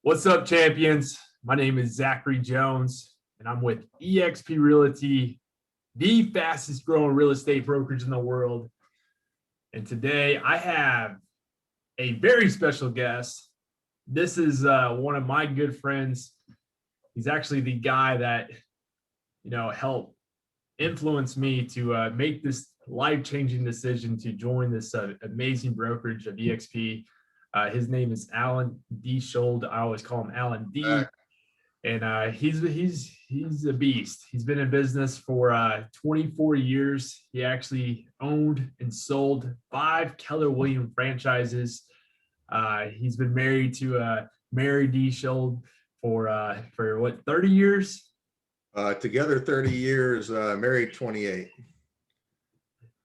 What's up, champions? My name is Zachery Jones, and I'm with EXP Realty, the fastest growing real estate brokerage in the world. And today I have a very special guest. This is one of my good friends. He's actually the guy that, helped influence me to make this life-changing decision to join this amazing brokerage of EXP. His name is Alan Deitzschold. I always call him Alan D. And he's a beast. He's been in business for 24 years. He actually owned and sold 5 Keller Williams franchises. He's been married to Mary Deitzschold for what, 30 years? Together 30 years, married 28.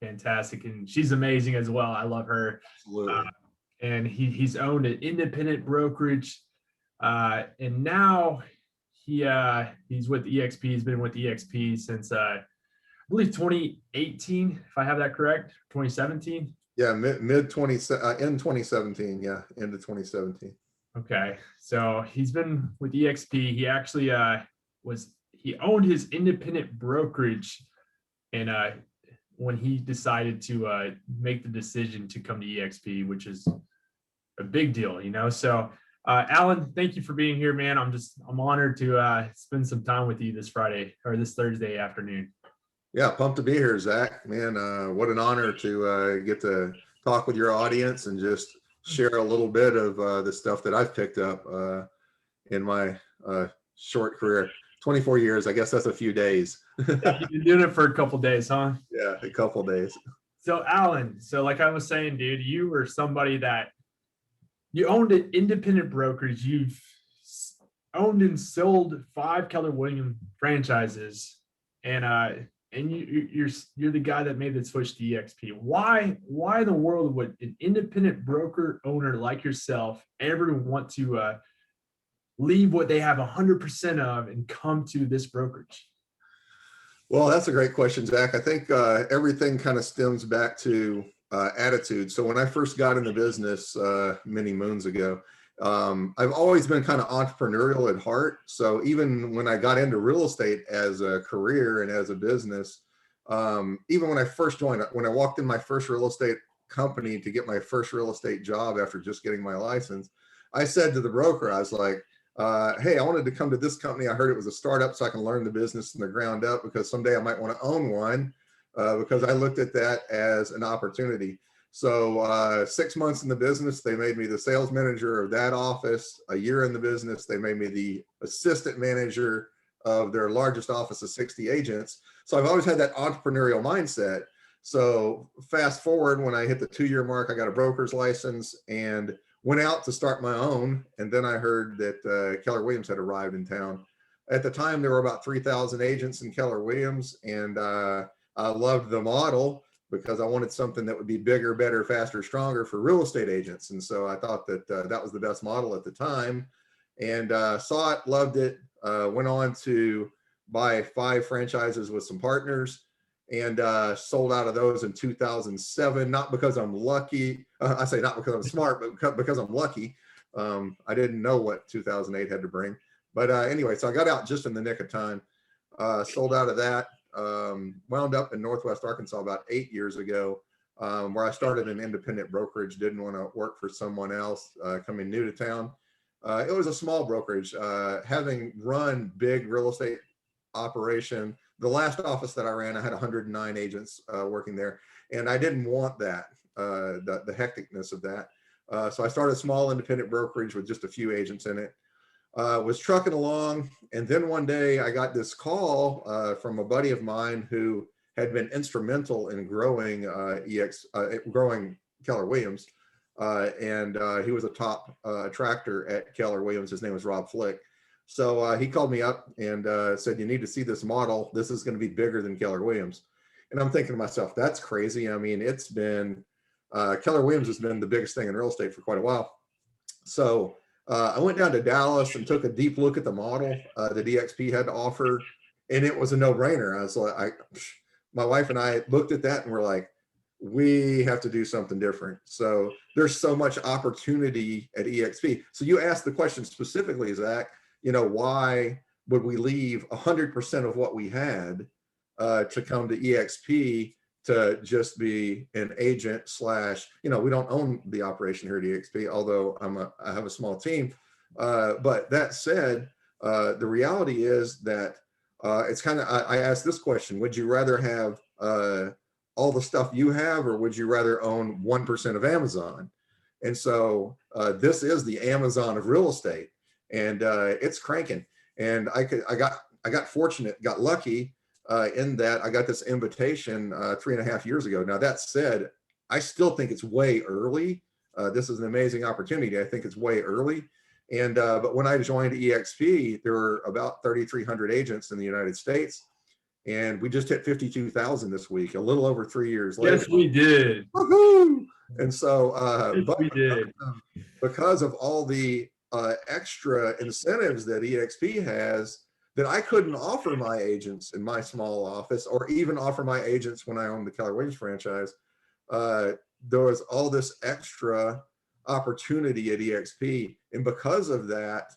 Fantastic, and she's amazing as well. I love her. Absolutely. And he's owned an independent brokerage, and now he's with EXP. He's been with EXP since I believe 2018, if I have that correct. 2017. Yeah, mid 20 in 2017. Yeah, end of 2017. Okay, so he's been with EXP. He actually he owned his independent brokerage, and when he decided to make the decision to come to EXP, which is a big deal, So, Alan, thank you for being here, man. I'm honored to spend some time with you this Friday or this Thursday afternoon. Yeah, pumped to be here, Zach. Man, what an honor to get to talk with your audience and just share a little bit of the stuff that I've picked up in my short career. 24 years, I guess that's a few days. You've been doing it for a couple days, huh? Yeah, a couple days. So, Alan, like I was saying, dude, you were somebody that you owned an independent brokerage. You've owned and sold 5 Keller Williams franchises, and you're the guy that made the switch to EXP. Why in the world would an independent broker owner like yourself ever want to leave what they have 100% of and come to this brokerage? Well, that's a great question, Zach. I think everything kind of stems back to attitude. So when I first got in the business many moons ago, I've always been kind of entrepreneurial at heart. So even when I got into real estate as a career and as a business, even when I first joined, when I walked in my first real estate company to get my first real estate job after just getting my license, I said to the broker, I was like, hey, I wanted to come to this company. I heard it was a startup, so I can learn the business from the ground up because someday I might want to own one, because I looked at that as an opportunity. So 6 months in the business, they made me the sales manager of that office. A year in the business, they made me the assistant manager of their largest office of 60 agents. So I've always had that entrepreneurial mindset. So fast forward, when I hit the 2-year mark, I got a broker's license and went out to start my own. And then I heard that Keller Williams had arrived in town. At the time, there were about 3,000 agents in Keller Williams. And I loved the model because I wanted something that would be bigger, better, faster, stronger for real estate agents. And so I thought that that was the best model at the time, and saw it, loved it, went on to buy 5 franchises with some partners, and sold out of those in 2007, not because I'm lucky. I say not because I'm smart, but because I'm lucky. I didn't know what 2008 had to bring. But anyway, so I got out just in the nick of time, sold out of that, wound up in Northwest Arkansas about 8 years ago, where I started an independent brokerage, didn't want to work for someone else coming new to town. It was a small brokerage, having run big real estate operation. The last office that I ran, I had 109 agents working there, and I didn't want that, the hecticness of that. So I started a small independent brokerage with just a few agents in it. Was trucking along, and then one day I got this call from a buddy of mine who had been instrumental in growing growing Keller Williams, and he was a top attractor at Keller Williams. His name was Rob Flick. So he called me up and said, "You need to see this model. This is going to be bigger than Keller Williams." And I'm thinking to myself, that's crazy. I mean, it's been Keller Williams has been the biggest thing in real estate for quite a while. So I went down to Dallas and took a deep look at the model that EXP had to offer, and it was a no-brainer. I was like, my wife and I looked at that and we're like, we have to do something different. So there's so much opportunity at EXP. So you asked the question specifically, Zach, why would we leave 100% of what we had to come to EXP to just be an agent slash, we don't own the operation here at EXP, although I have a small team. But that said, the reality is that it's kind of, I asked this question, would you rather have all the stuff you have, or would you rather own 1% of Amazon? And so this is the Amazon of real estate, and it's cranking. And I got fortunate, got lucky in that I got this invitation 3.5 years ago. Now, that said, I still think it's way early. This is an amazing opportunity. I think it's way early. And but when I joined EXP, there were about 3,300 agents in the United States. And we just hit 52,000 this week, a little over 3 years later. Yes, we did. Woohoo! And so, Yes, we did. Because of all the extra incentives that EXP has that I couldn't offer my agents in my small office, or even offer my agents when I owned the Keller Williams franchise, there was all this extra opportunity at EXP. And because of that,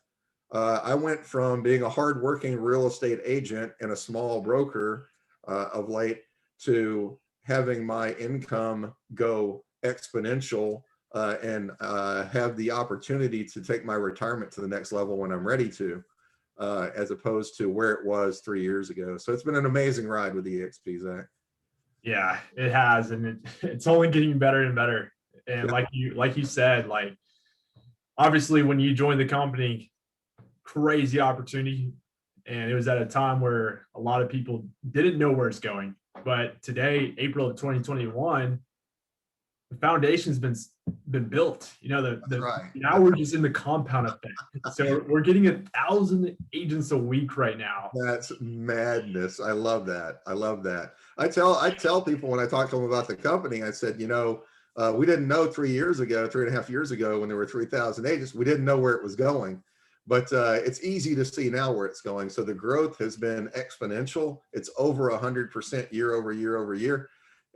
I went from being a hardworking real estate agent and a small broker of late to having my income go exponential and have the opportunity to take my retirement to the next level when I'm ready to, as opposed to where it was 3 years ago. So it's been an amazing ride with EXP, Zach. Yeah, it has, and it's only getting better and better. And Yeah. like you said, like obviously when you joined the company, crazy opportunity, and it was at a time where a lot of people didn't know where it's going. But today, April of 2021, the foundation's been built. Right. Now we're just in the compound effect. So we're getting 1,000 agents a week right now. That's madness. I love that. I love that. I tell people when I talk to them about the company, I said, we didn't know 3 years ago, 3.5 years ago, when there were 3,000 agents, we didn't know where it was going. But it's easy to see now where it's going. So the growth has been exponential. It's over 100% year over year over year.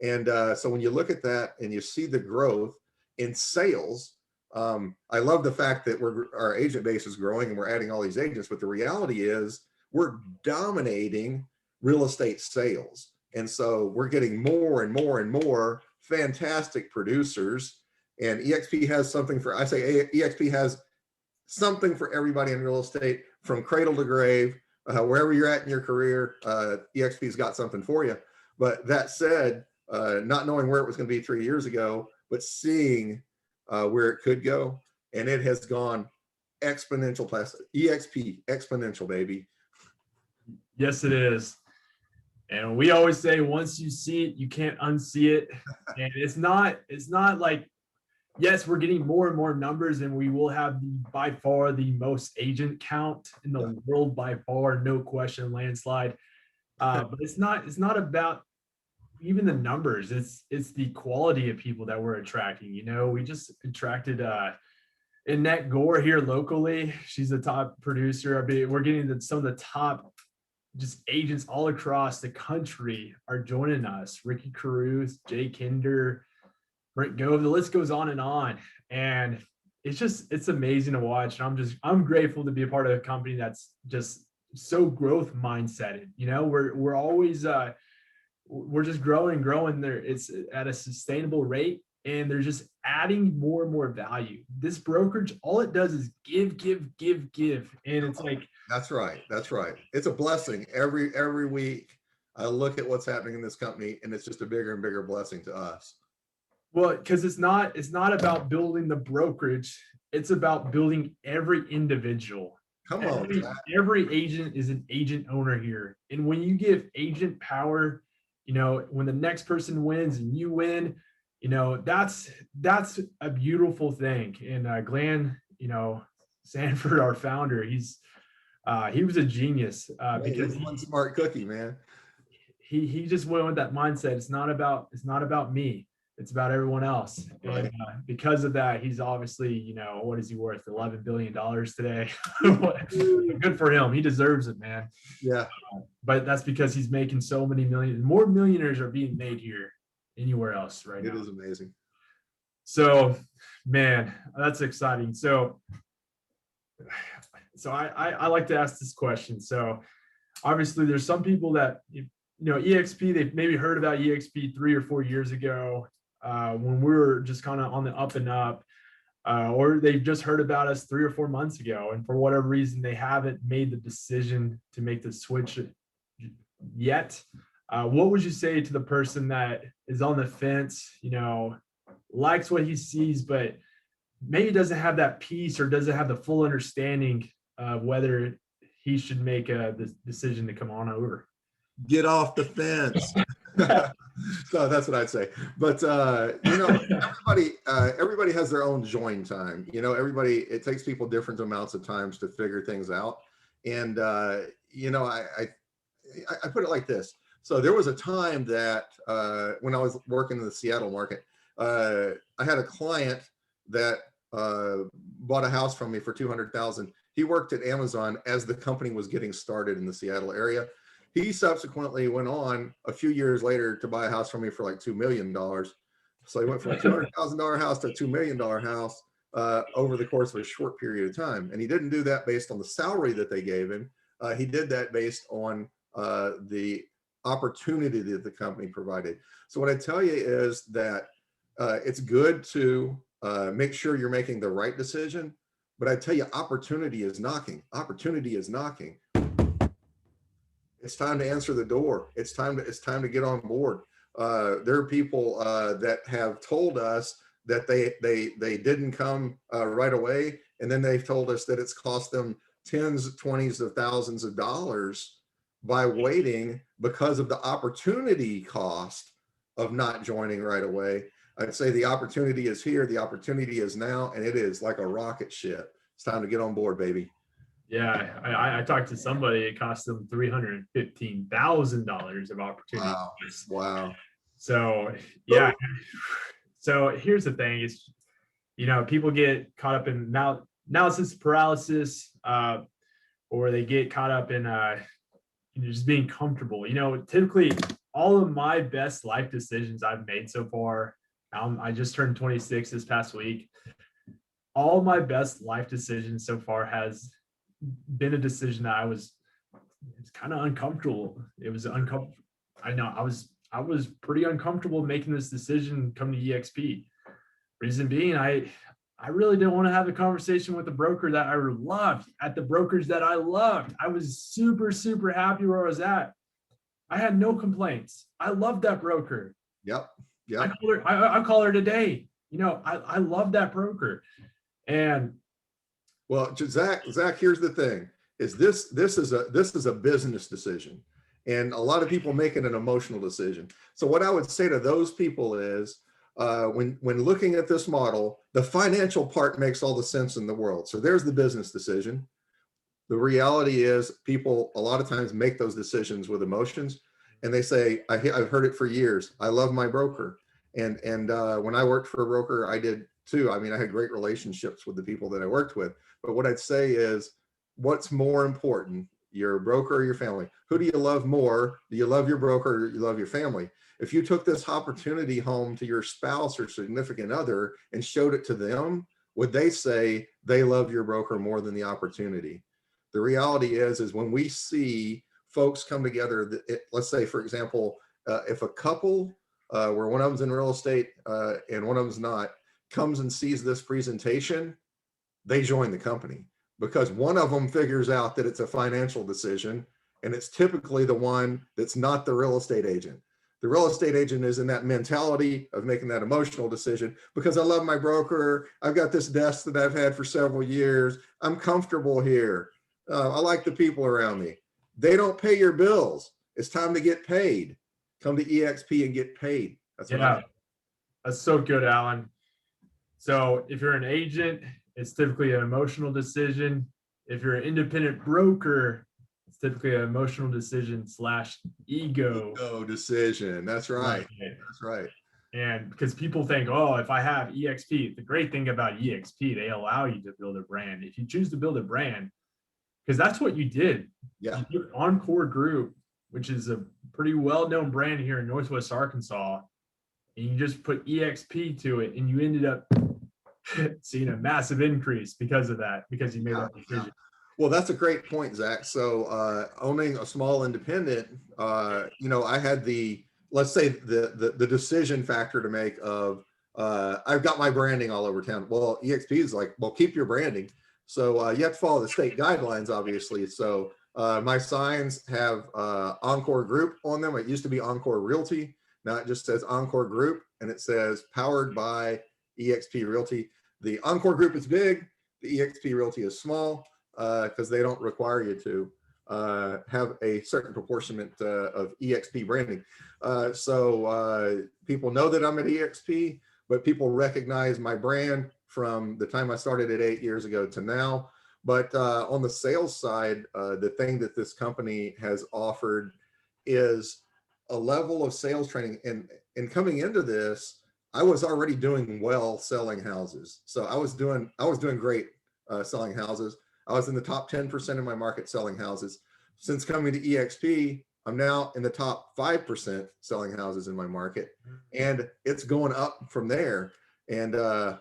And so when you look at that and you see the growth in sales, I love the fact that our agent base is growing and we're adding all these agents. But the reality is we're dominating real estate sales. And so we're getting more and more and more fantastic producers. And EXP has something EXP has something for everybody in real estate, from cradle to grave, wherever you're at in your career. EXP's got something for you. But that said, not knowing where it was going to be 3 years ago, but seeing where it could go, and it has gone exponential. EXP exponential, baby. Yes, it is. And we always say, once you see it, you can't unsee it. And it's not like, yes, we're getting more and more numbers, and we will have by far the most agent count in the world, by far, no question, landslide. But it's not about even the numbers. It's the quality of people that we're attracting. We just attracted Annette Gore here locally. She's a top producer. We're getting some of the top just agents all across the country are joining us. Ricky Caruth, Jay Kinder, Brent Gove, the list goes on. And it's amazing to watch. And I'm grateful to be a part of a company that's just so growth mindseted. We're always we're just growing there. It's at a sustainable rate, and they're just adding more and more value. This brokerage, all it does is give. And it's like, that's right. It's a blessing. Every week I look at what's happening in this company, and it's just a bigger and bigger blessing to us. Well, because it's not about building the brokerage, it's about building every individual. Come on. Every agent is an agent owner here. And when you give agent power, when the next person wins and you win, that's a beautiful thing. And Glenn, Sanford, our founder, he was a genius because he's one smart cookie, man. He just went with that mindset. It's not about me. It's about everyone else. Right. And because of that, he's obviously, what is he worth? $11 billion today. Good for him. He deserves it, man. Yeah. But that's because he's making so many millions. More millionaires are being made here. anywhere else right now. It is amazing. So, man, that's exciting. So I like to ask this question. So obviously there's some people that, EXP, they've maybe heard about EXP 3 or 4 years ago, when we were just kind of on the up and up, or they've just heard about us 3 or 4 months ago. And for whatever reason, they haven't made the decision to make the switch yet. What would you say to the person that is on the fence, likes what he sees, but maybe doesn't have that peace or doesn't have the full understanding of whether he should make the decision to come on over? Get off the fence. So that's what I'd say. But everybody has their own join time. It takes people different amounts of times to figure things out. And I put it like this. So there was a time that when I was working in the Seattle market, I had a client that bought a house from me for $200,000. He worked at Amazon as the company was getting started in the Seattle area. He subsequently went on a few years later to buy a house from me for like $2 million. So he went from a $200,000 house to a $2 million house over the course of a short period of time. And he didn't do that based on the salary that they gave him. He did that based on the opportunity that the company provided. So what I tell you is that it's good to make sure you're making the right decision. But I tell you, opportunity is knocking. Opportunity is knocking. It's time to answer the door. It's time to get on board. There are people that have told us that they didn't come right away, and then they've told us that it's cost them tens, 20s of thousands of dollars by waiting because of the opportunity cost of not joining right away. I'd say the opportunity is here. The opportunity is now, and it is like a rocket ship. It's time to get on board, baby. Yeah, I talked to somebody. It cost them $315,000 of opportunity. Wow. So yeah. So here's the thing: is people get caught up in analysis paralysis, or they get caught up in just being comfortable. Typically, all of my best life decisions I've made so far. I just turned 26 this past week. All of my best life decisions so far has been a decision that it's kind of uncomfortable. It was uncomfortable. I know I was pretty uncomfortable making this decision come to EXP. Reason being, I really didn't want to have a conversation with the broker that I loved at the brokerage that I loved. I was super, super happy where I was at. I had no complaints. I loved that broker. Yep. I call her today. I love that broker. And well, Zach, here's the thing: is this is a business decision, and a lot of people make it an emotional decision. So what I would say to those people is, when looking at this model, the financial part makes all the sense in the world. So there's the business decision. The reality is, people a lot of times make those decisions with emotions, and they say, I've heard it for years. I love my broker, and when I worked for a broker, I did too. I mean, I had great relationships with the people that I worked with. But what I'd say is, what's more important, your broker or your family? Who do you love more? Do you love your broker or do you love your family? If you took this opportunity home to your spouse or significant other and showed it to them, would they say they love your broker more than the opportunity? The reality is when we see folks come together, let's say, for example, if a couple where one of them's in real estate and one of them's not, comes and sees this presentation, they join the company because one of them figures out that it's a financial decision, and it's typically the one that's not the real estate agent. The real estate agent is in that mentality of making that emotional decision because I love my broker. I've got this desk that I've had for several years. I'm comfortable here. I like the people around me. They don't pay your bills. It's time to get paid. Come to EXP and get paid. That's what that's so good, Alan. So if you're an agent, it's typically an emotional decision. If you're an independent broker, it's typically an emotional decision / ego decision. That's right. That's right. And because people think, oh, if I have EXP, the great thing about EXP, they allow you to build a brand. If you choose to build a brand, because that's what you did. Yeah. You took Encore Group, which is a pretty well-known brand here in Northwest Arkansas, and you just put EXP to it, and you ended up seeing a massive increase because of that, because you made that decision. Well, that's a great point, Zach. So owning a small independent, I had let's say the decision factor to make of, I've got my branding all over town. Well, EXP is like, well, keep your branding. So you have to follow the state guidelines, obviously. So my signs have Encore Group on them. It used to be Encore Realty. Now it just says Encore Group, and it says powered by EXP Realty. The Encore Group is big. The EXP Realty is small, because they don't require you to have a certain proportionment of EXP branding. So people know that I'm at EXP, but people recognize my brand from the time I started it 8 years ago to now. But on the sales side, the thing that this company has offered is a level of sales training. And coming into this, I was already doing well selling houses. So I was doing great selling houses. I was in the top 10% of my market selling houses. Since coming to EXP, I'm now in the top 5% selling houses in my market, and it's going up from there. And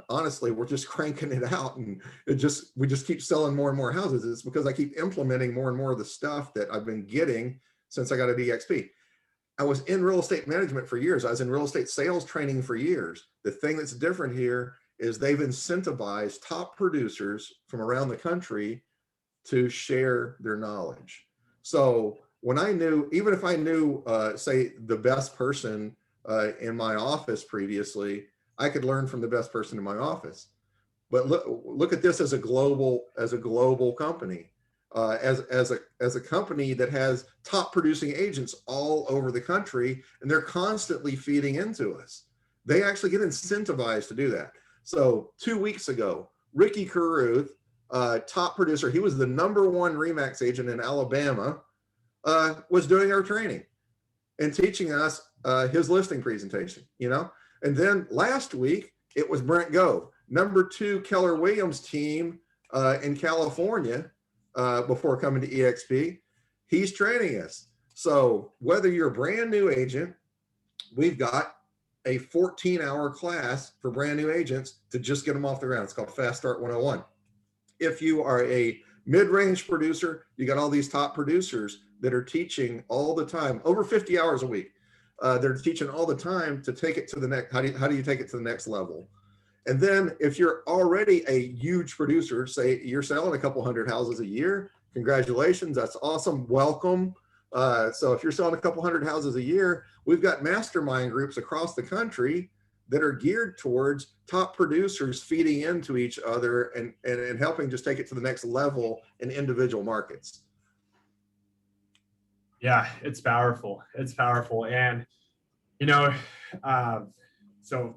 honestly, we're just cranking it out, and we just keep selling more and more houses. It's because I keep implementing more and more of the stuff that I've been getting since I got at EXP. I was in real estate management for years. I was in real estate sales training for years. The thing that's different here is they've incentivized top producers from around the country to share their knowledge. So when I knew, even if I knew, say, the best person in my office previously, I could learn from the best person in my office. But look at this as a global company, as a company that has top producing agents all over the country, and they're constantly feeding into us. They actually get incentivized to do that. So 2 weeks ago, Ricky Caruth, top producer, he was the #1 RE/MAX agent in Alabama, was doing our training and teaching us his listing presentation, And then last week, it was Brent Gove, #2 Keller Williams team in California, before coming to EXP. He's training us. So whether you're a brand new agent, we've got a 14-hour class for brand new agents to just get them off the ground. It's called Fast Start 101. If you are a mid-range producer, you got all these top producers that are teaching all the time, over 50 hours a week. They're teaching all the time to take it to the next. How do you take it to the next level? And then if you're already a huge producer, say you're selling a couple hundred houses a year, congratulations, that's awesome, welcome. So if you're selling a couple hundred houses a year, we've got mastermind groups across the country that are geared towards top producers feeding into each other and helping just take it to the next level in individual markets. Yeah, it's powerful. It's powerful. And, so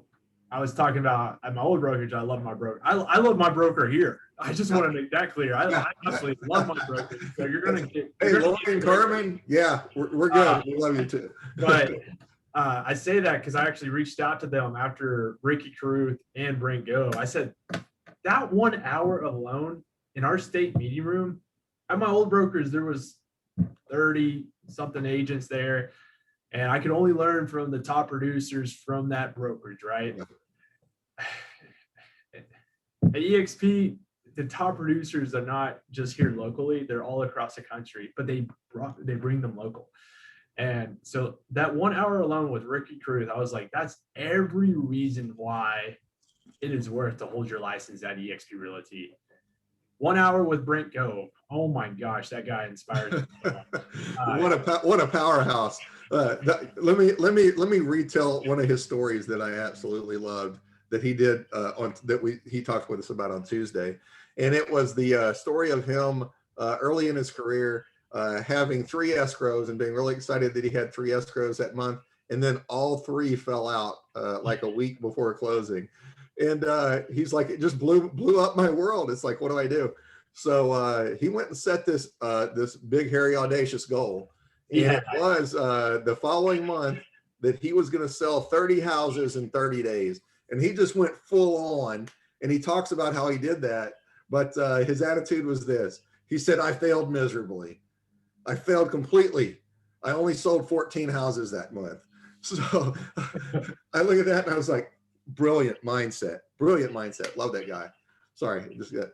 I was talking about at my old brokerage, I love my broker. I love my broker here. I just want to make that clear. I absolutely love my broker. So you're going to get. Hey, Lauren and Carmen. Yeah, we're good. We love you too. But I say that because I actually reached out to them after Ricky Caruth and Brent Gove. I said, that 1 hour alone in our state meeting room, at my old brokers, there was 30 something agents there, and I could only learn from the top producers from that brokerage, right? At EXP, the top producers are not just here locally, they're all across the country, but they bring them local. And so that 1 hour alone with Ricky Caruth, I was like, that's every reason why it is worth to hold your license at EXP Realty. 1 hour with Brent Gove. Oh my gosh, that guy inspires me. What a powerhouse. Let me retell one of his stories that I absolutely loved that he did he talked with us about on Tuesday. And it was the story of him early in his career having 3 escrows and being really excited that he had 3 escrows that month. And then all 3 fell out like a week before closing. And he's like, it just blew up my world. It's like, what do I do? So he went and set this big, hairy, audacious goal. And it was the following month that he was going to sell 30 houses in 30 days. And he just went full on. And he talks about how he did that. But his attitude was this. He said, I failed miserably. I failed completely. I only sold 14 houses that month. So I look at that and I was like, brilliant mindset. Brilliant mindset. Love that guy. Sorry, just got.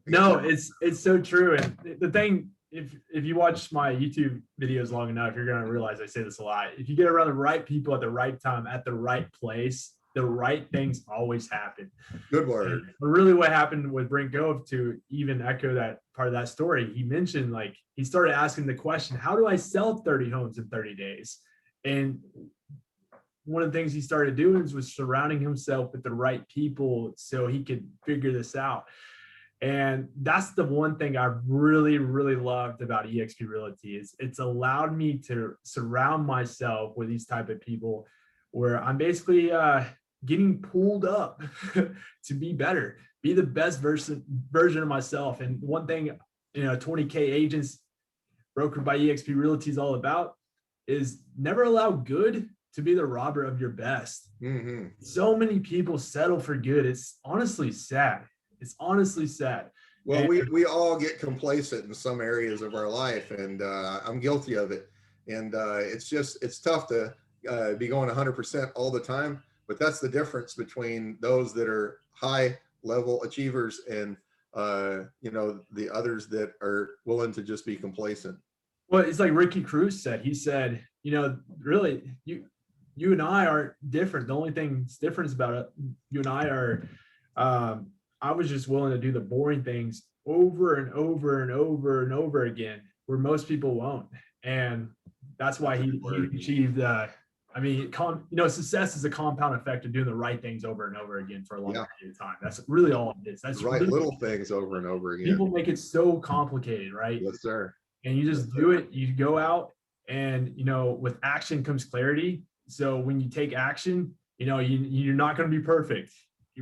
No, it's so true. And the thing, if you watch my YouTube videos long enough, you're gonna realize I say this a lot. If you get around the right people at the right time, at the right place, the right things always happen. Good word. And really what happened with Brent Gove, to even echo that part of that story, he mentioned, like, he started asking the question, how do I sell 30 homes in 30 days? And one of the things he started doing was surrounding himself with the right people so he could figure this out. And that's the one thing I really, really loved about EXP Realty, is it's allowed me to surround myself with these type of people where I'm basically getting pulled up to be better, be the best version of myself. And one thing, 20K agents brokered by EXP Realty is all about is never allow good to be the robber of your best. Mm-hmm. So many people settle for good. It's honestly sad. It's honestly sad. Well, we all get complacent in some areas of our life, and I'm guilty of it. And it's tough to be going 100% all the time. But that's the difference between those that are high level achievers and the others that are willing to just be complacent. Well, it's like Ricky Cruz said. He said, really, you and I aren't different. The only thing that's different about it, you and I are. I was just willing to do the boring things over and over and over and over again, where most people won't. And that's why he achieved, success is a compound effect of doing the right things over and over again for a long period of time. That's really all it is. That's right. Really, little things over and over again. People make it so complicated, right? Yes, sir. And you just do it. You go out and, with action comes clarity. So when you take action, you're not going to be perfect,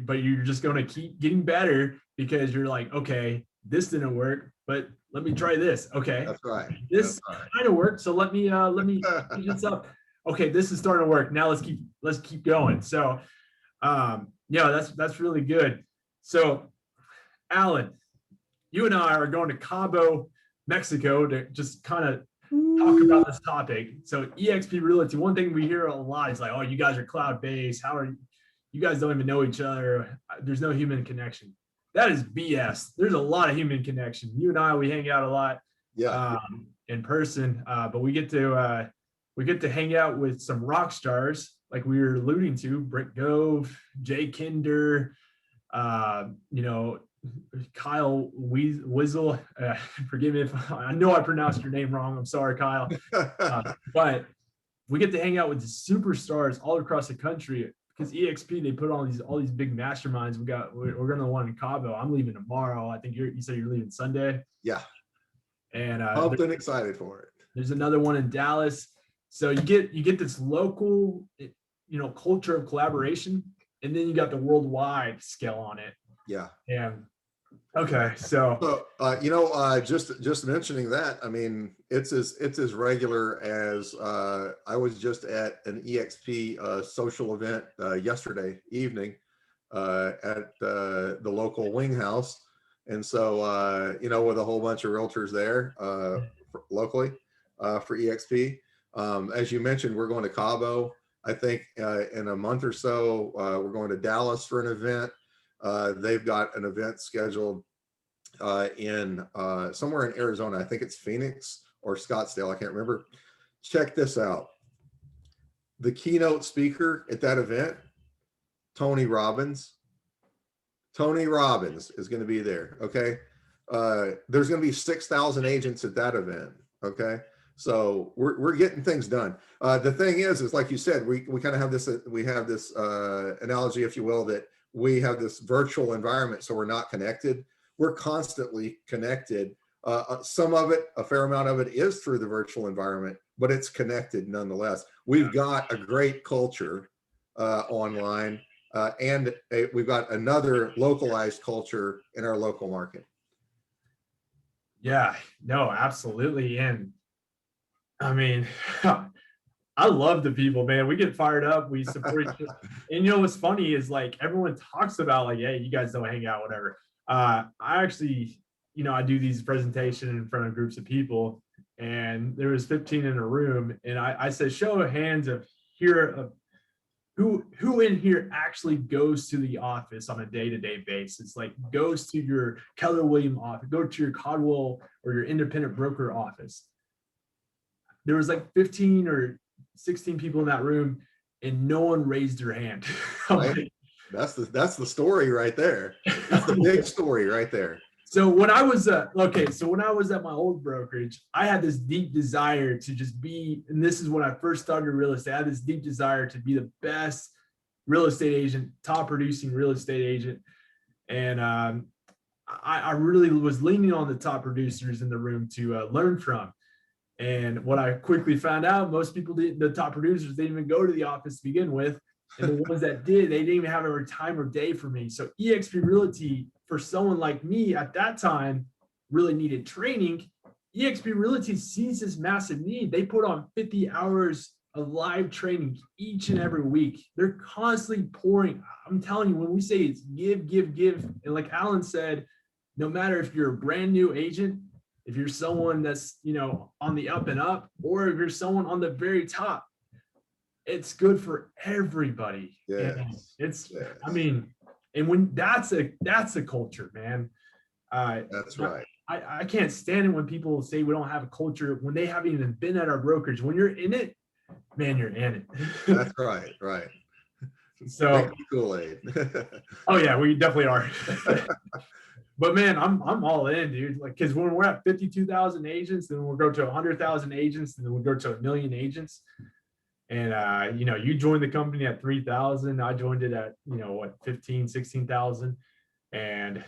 but you're just going to keep getting better because you're like, okay, this didn't work, but let me try this. Okay. That's right. This kind of worked. So let me change this up. Okay. This is starting to work. Now let's keep going. So, that's really good. So Alan, you and I are going to Cabo, Mexico to just kind of talk about this topic. So EXP Realty, one thing we hear a lot is like, oh, you guys are cloud-based. How are you guys don't even know each other? There's no human connection. That is BS. There's a lot of human connection. You and I, we hang out a lot in person, but we get to hang out with some rock stars, like we were alluding to, Brent Gove, Jay Kinder, Kyle Wiesel. Forgive me if I know I pronounced your name wrong. I'm sorry, Kyle. But we get to hang out with the superstars all across the country because EXP, they put on all these big masterminds. We're going to the one in Cabo. I'm leaving tomorrow. I think you said you're leaving Sunday. Yeah. And I've been excited for it. There's another one in Dallas. So you get this local, culture of collaboration, and then you got the worldwide scale on it. Yeah. And okay, so just mentioning that, I mean, it's as regular as I was just at an EXP social event yesterday evening at the local wing house, and so with a whole bunch of realtors there locally for EXP. As you mentioned, we're going to Cabo. I think in a month or so we're going to Dallas for an event. They've got an event scheduled in somewhere in Arizona. I think it's Phoenix or Scottsdale. I can't remember. Check this out. The keynote speaker at that event, Tony Robbins. Tony Robbins is going to be there. Okay. There's going to be 6,000 agents at that event. Okay. So we're getting things done. The thing is like you said, we kind of have this, analogy, if you will, that we have this virtual environment, so we're not connected. We're constantly connected. Some of it, a fair amount of it, is through the virtual environment, but it's connected nonetheless. We've got a great culture online, and we've got another localized culture in our local market. Yeah, no, absolutely. And I mean, I love the people, man. We get fired up. We support each other. And what's funny is like everyone talks about like, hey, you guys don't hang out, whatever. I actually, I do these presentations in front of groups of people, and there was 15 in a room, and I said, show of hands of hear who in here actually goes to the office on a day-to-day basis, like goes to your Keller Williams office, go to your Caldwell or your independent broker office. There was like 15 or 16 people in that room and no one raised their hand. Right? That's the story right there. That's the big story right there. So when I was when I was at my old brokerage, I had this deep desire to just be, and this is when I first started real estate, I had this deep desire to be the best real estate agent, top producing real estate agent. And I really was leaning on the top producers in the room to learn from. And what I quickly found out, most people didn't, the top producers, they didn't even go to the office to begin with. And the ones that did, they didn't even have a time or day for me. So EXP Realty, for someone like me at that time, really needed training. EXP Realty sees this massive need. They put on 50 hours of live training each and every week. They're constantly pouring. I'm telling you, when we say it's give, give, give, and like Alan said, no matter if you're a brand new agent, if you're someone that's, you know, on the up and up, or if you're someone on the very top, it's good for everybody. Yes. It's, I mean, and when that's a culture, man. That's right. I can't stand it when people say we don't have a culture when they haven't even been at our brokerage. When you're in it, man, you're in it. That's right. Right. So Kool-Aid. oh yeah, we definitely are. But man, I'm all in, dude. Like, because when we're at 52,000 agents, then we'll go to 100,000 agents, and then we'll go to 1 million agents. And you know, you joined the company at 3,000. I joined it at, you know, what, 15, 16,000. And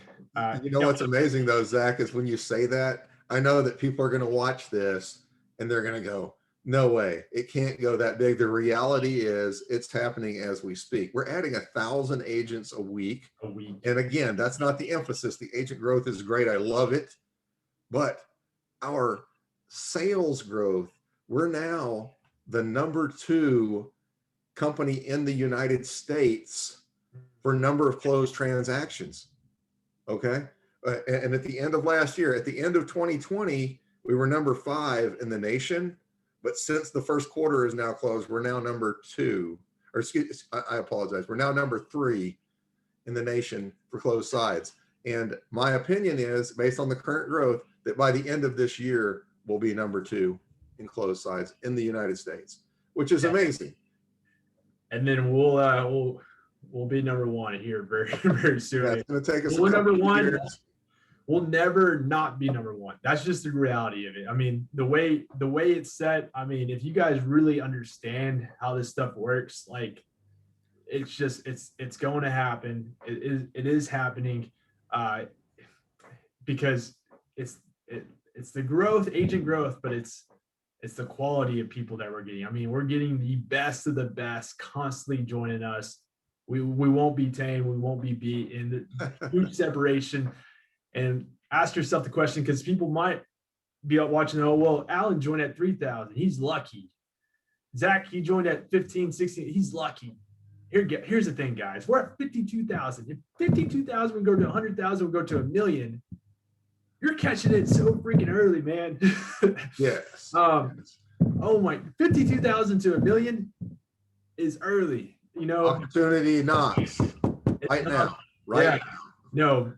you know what's amazing though, Zach, is when you say that, I know that people are going to watch this and they're going to go, no way, it can't go that big. The reality is it's happening as we speak. We're adding 1,000 agents a week. And again, that's not the emphasis. The agent growth is great. I love it. But our sales growth, we're now the #2 company in the United States for number of closed transactions. Okay. And at the end of last year, at the end of 2020, we were #5 in the nation. But since the first quarter is now closed, we're now #2, or excuse, I apologize. We're now #3 in the nation for closed sides. And my opinion is, based on the current growth, that by the end of this year, we'll be #2 in closed sides in the United States, which is amazing. And then we'll be #1 here very, very soon. Yeah, it's going to take us we're #1. Years. We'll never not be #1. That's just the reality of it. I mean, the way it's set, I mean, if you guys really understand how this stuff works, like, it's just, it's going to happen. It is happening, because it's the growth, agent growth, but it's the quality of people that we're getting. I mean, we're getting the best of the best constantly joining us. We won't be tamed. We won't be beat in the huge separation. And ask yourself the question, because people might be watching, oh, well, Alan joined at 3,000. He's lucky. Zach, he joined at 15, 16. He's lucky. Here's the thing, guys. We're at 52,000. If 52,000 would go to 100,000, would go to 1 million. You're catching it so freaking early, man. Yes. Oh my, 52,000 to 1 million is early. You know, opportunity knocks right now. Right. Yeah. No.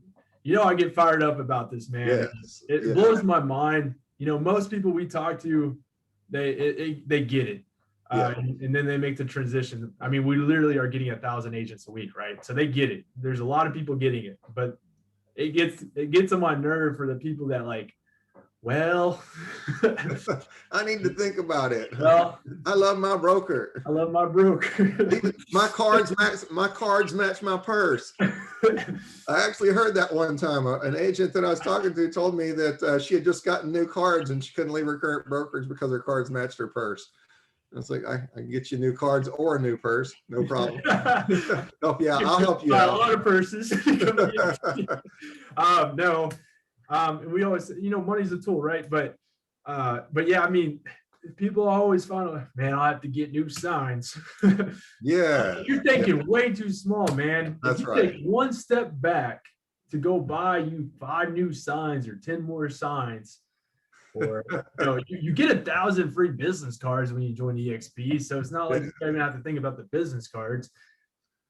You know, I get fired up about this, man. Yes. It blows my mind. You know, most people we talk to, they get it. And then they make the transition. I mean, we literally are getting 1,000 agents a week, right? So they get it. There's a lot of people getting it, but it gets on my nerve for the people that, like, well, I need to think about it. Well, I love my broker. I love my broker. my cards match my purse. I actually heard that one time. An agent that I was talking to told me that she had just gotten new cards and she couldn't leave her current brokerage because her cards matched her purse. I was like, I can get you new cards or a new purse, no problem. Help you out. I'll help you out. A lot of purses. No. We always, you know, money's a tool, right? But yeah, I mean, people always find, man, I'll have to get new signs. Yeah. You're thinking way too small, man. That's if you right. Take one step back to go buy you 5 new signs or 10 more signs, Or you get 1,000 free business cards when you join EXP. So it's not like you don't even have to think about the business cards.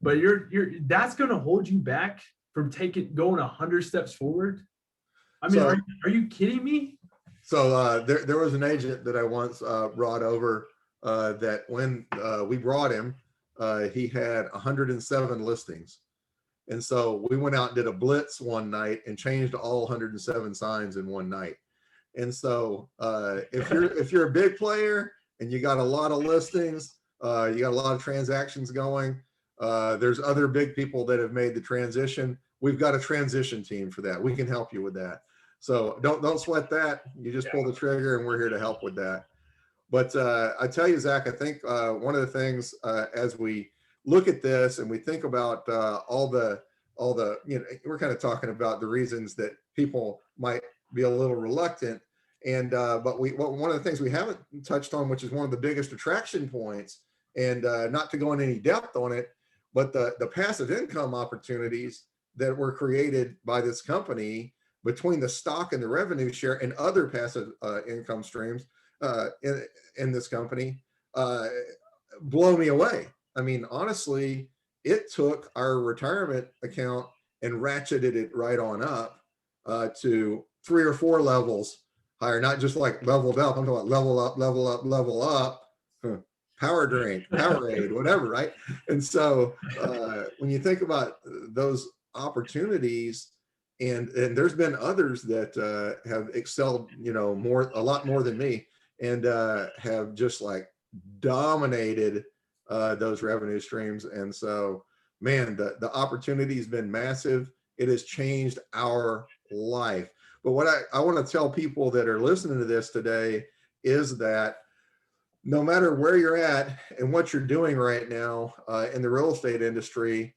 But that's going to hold you back from going 100 steps forward. I mean, are you kidding me? So there was an agent that I once brought over that when we brought him, he had 107 listings. And so we went out and did a blitz one night and changed all 107 signs in one night. And so if you're a big player and you got a lot of listings, you got a lot of transactions going, there's other big people that have made the transition. We've got a transition team for that. We can help you with that. So don't sweat that. You just pull the trigger, and we're here to help with that. But I tell you, Zach, I think one of the things as we look at this and we think about all the we're kind of talking about the reasons that people might be a little reluctant, and but one of the things we haven't touched on, which is one of the biggest attraction points, and not to go into any depth on it, but the passive income opportunities that were created by this company between the stock and the revenue share and other passive income streams in this company blow me away. I mean, honestly, it took our retirement account and ratcheted it right on up to 3 or 4 levels higher, not just like leveled up. I'm talking about level up, level up, level up, power drink, Powerade, whatever, right? And so when you think about those opportunities, and there's been others that have excelled, a lot more than me, and have just like dominated those revenue streams. And so, man, the opportunity has been massive. It has changed our life. But what I want to tell people that are listening to this today is that no matter where you're at and what you're doing right now in the real estate industry,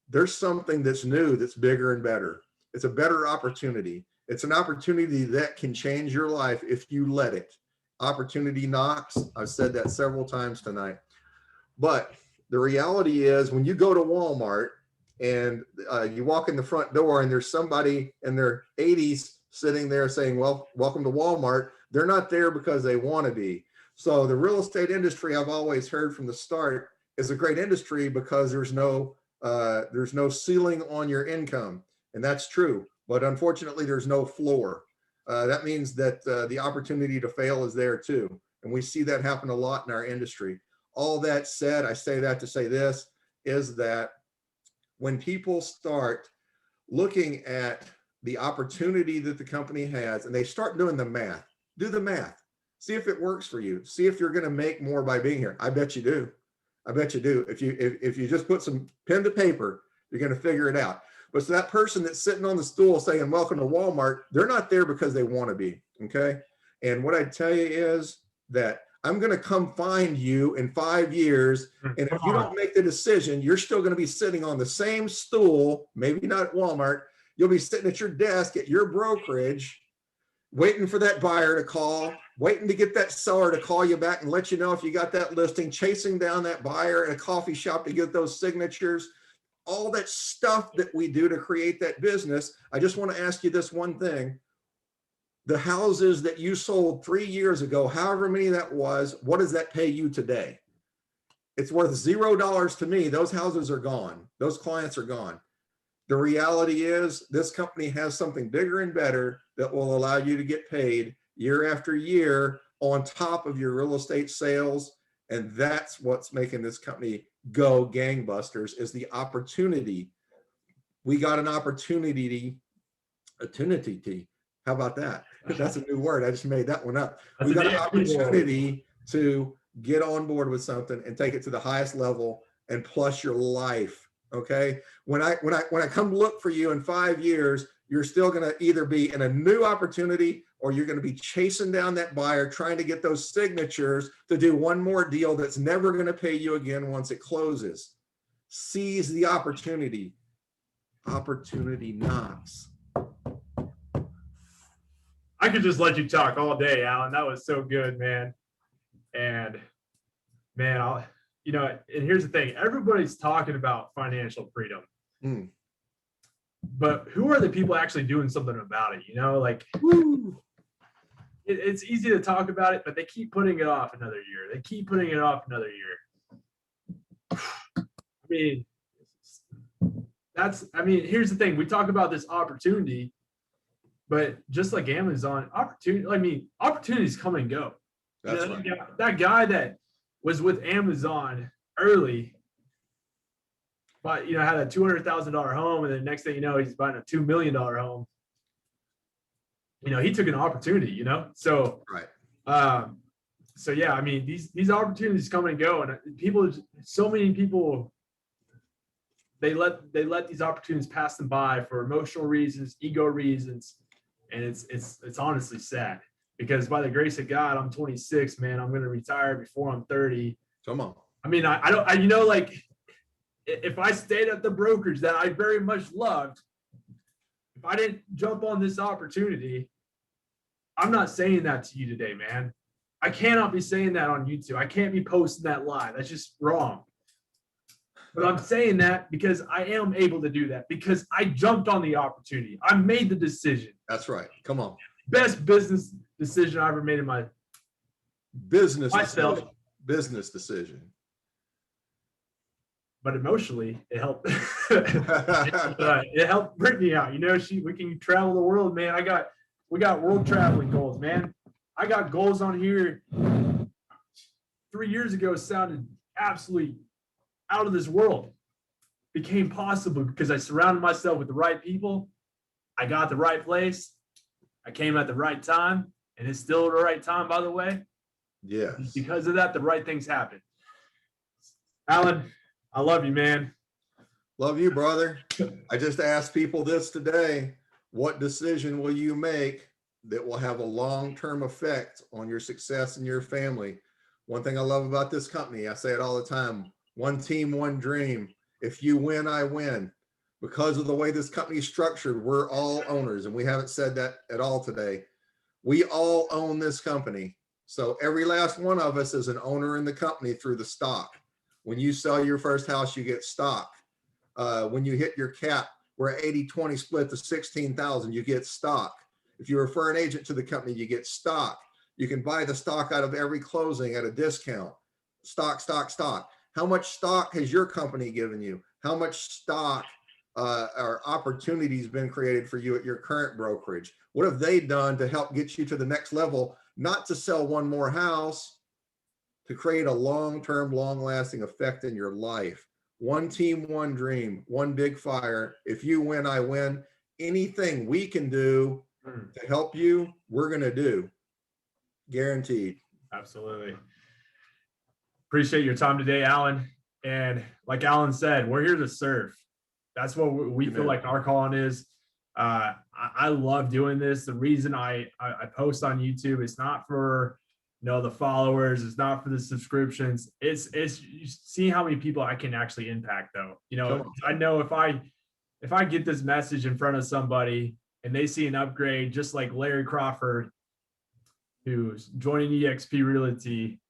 there's something that's new, that's bigger and better. It's a better opportunity. It's an opportunity that can change your life if you let it. Opportunity knocks. I've said that several times tonight. But the reality is, when you go to Walmart and you walk in the front door and there's somebody in their 80s sitting there saying, well, welcome to Walmart, they're not there because they want to be. So the real estate industry, I've always heard from the start, is a great industry because there's no ceiling on your income. And that's true. But unfortunately, there's no floor. That means that the opportunity to fail is there too. And we see that happen a lot in our industry. All that said, I say that to say this, is that when people start looking at the opportunity that the company has and they start doing the math, do the math, see if it works for you, see if you're going to make more by being here. I bet you do. I bet you do. If you just put some pen to paper, you're going to figure it out. But so that person that's sitting on the stool saying, welcome to Walmart, they're not there because they want to be, okay? And what I tell you is that I'm going to come find you in 5 years. And if you don't make the decision, you're still going to be sitting on the same stool, maybe not at Walmart. You'll be sitting at your desk at your brokerage, waiting for that buyer to call, waiting to get that seller to call you back and let you know if you got that listing, chasing down that buyer in a coffee shop to get those signatures, all that stuff that we do to create that business. I just want to ask you this one thing. The houses that you sold 3 years ago, however many that was, what does that pay you today? It's worth $0 to me. Those houses are gone. Those clients are gone. The reality is this company has something bigger and better that will allow you to get paid year after year on top of your real estate sales. And that's what's making this company go gangbusters, is the opportunity. We got an opportunity. How about that? That's a new word. I just made that one up. We got an opportunity to get on board with something and take it to the highest level and plus your life. Okay. When I come look for you in 5 years, you're still going to either be in a new opportunity or you're going to be chasing down that buyer, trying to get those signatures to do one more deal that's never going to pay you again once it closes. Seize the opportunity. Opportunity knocks. I could just let you talk all day, Alan. That was so good, man. And man, and here's the thing. Everybody's talking about financial freedom. But who are the people actually doing something about it? Like, woo. it's easy to talk about it, but they keep putting it off another year. They keep putting it off another year. I mean, here's the thing. We talk about this opportunity, but just like Amazon, opportunities come and go. That's right. That guy that was with Amazon early, but had a $200,000 home, and then next thing you know, he's buying a $2 million home. He took an opportunity. So right. So yeah, I mean, these opportunities come and go, and so many people, they let these opportunities pass them by for emotional reasons, ego reasons, and it's honestly sad, because by the grace of God, I'm 26, man. I'm going to retire before I'm 30. Come on. I mean, if I stayed at the brokerage that I very much loved, if I didn't jump on this opportunity, I'm not saying that to you today, man. I cannot be saying that on YouTube. I can't be posting that live. That's just wrong. But I'm saying that because I am able to do that, because I jumped on the opportunity. I made the decision. That's right. Come on. Best business decision I ever made in my business myself. Business decision. But emotionally, it helped. It helped bring me out. We can travel the world, man. We got world traveling goals, man. I got goals on here. 3 years ago sounded absolutely out of this world. Became possible because I surrounded myself with the right people. I got the right place. I came at the right time, and it's still the right time, by the way. Yes. Because of that, the right things happen. Alan, I love you, man. Love you, brother. I just asked people this today. What decision will you make that will have a long-term effect on your success and your family? One thing I love about this company, I say it all the time, one team, one dream. If you win, I win. Because of the way this company is structured, we're all owners, and we haven't said that at all today. We all own this company. So every last one of us is an owner in the company through the stock. When you sell your first house, you get stock. When you hit your cap, we're 80-20 split to 16,000, you get stock. If you refer an agent to the company, you get stock. You can buy the stock out of every closing at a discount. Stock, stock, stock. How much stock has your company given you? How much stock or opportunities been created for you at your current brokerage? What have they done to help get you to the next level? Not to sell one more house, to create a long-term, long-lasting effect in your life. One team, one dream, one big fire. If you win, I win. Anything we can do to help you, we're going to do. Guaranteed. Absolutely. Appreciate your time today, Alan. And like Alan said, we're here to serve. That's what we feel like our calling is. I love doing this. The reason I post on YouTube, it's not for the followers, it's not for the subscriptions. It's you see how many people I can actually impact, though. I know if I get this message in front of somebody and they see an upgrade, just like Larry Crawford, who's joining EXP Realty,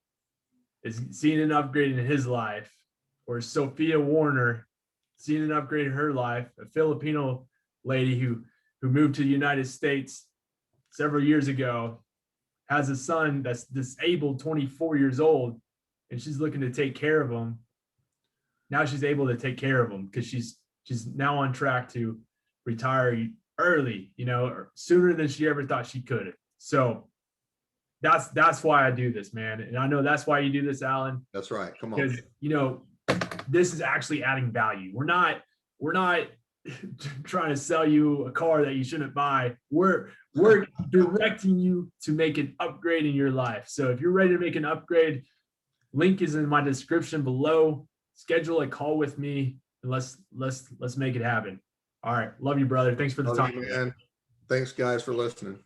is seeing an upgrade in his life, or Sophia Warner seeing an upgrade in her life, a Filipino lady who moved to the United States several years ago, has a son that's disabled, 24 years old, and she's looking to take care of him. Now she's able to take care of him because she's now on track to retire early, or sooner than she ever thought she could. So that's why I do this, man. And I know that's why you do this, Alan. That's right. Come on. Because, this is actually adding value. We're not trying to sell you a car that you shouldn't buy. We're directing you to make an upgrade in your life. So if you're ready to make an upgrade, link is in my description below. Schedule a call with me and let's make it happen. All right. Love you, brother. Thanks for the time. Man. Thanks, guys, for listening.